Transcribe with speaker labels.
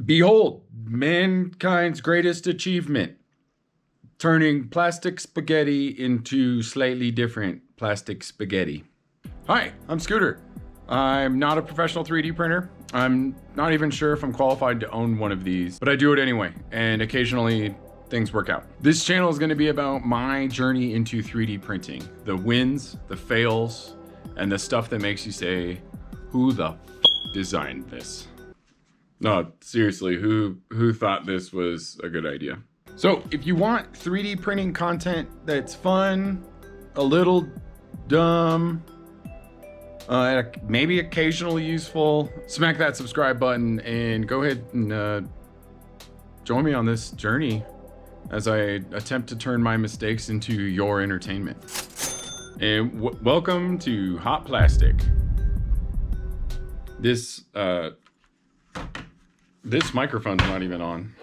Speaker 1: Behold, mankind's greatest achievement, turning plastic spaghetti into slightly different plastic spaghetti. Hi, I'm Scooter. I'm not a professional 3D printer. I'm not even sure if I'm qualified to own one of these, but I do it anyway, and occasionally things work out. This channel is going to be about my journey into 3D printing, the wins, the fails, and the stuff that makes you say, who the f designed this? No, seriously, who thought this was a good idea? So if you want 3D printing content that's fun, a little dumb, maybe occasionally useful, smack that subscribe button and go ahead and join me on this journey as I attempt to turn my mistakes into your entertainment. And welcome to Hot Plastic. This microphone's not even on.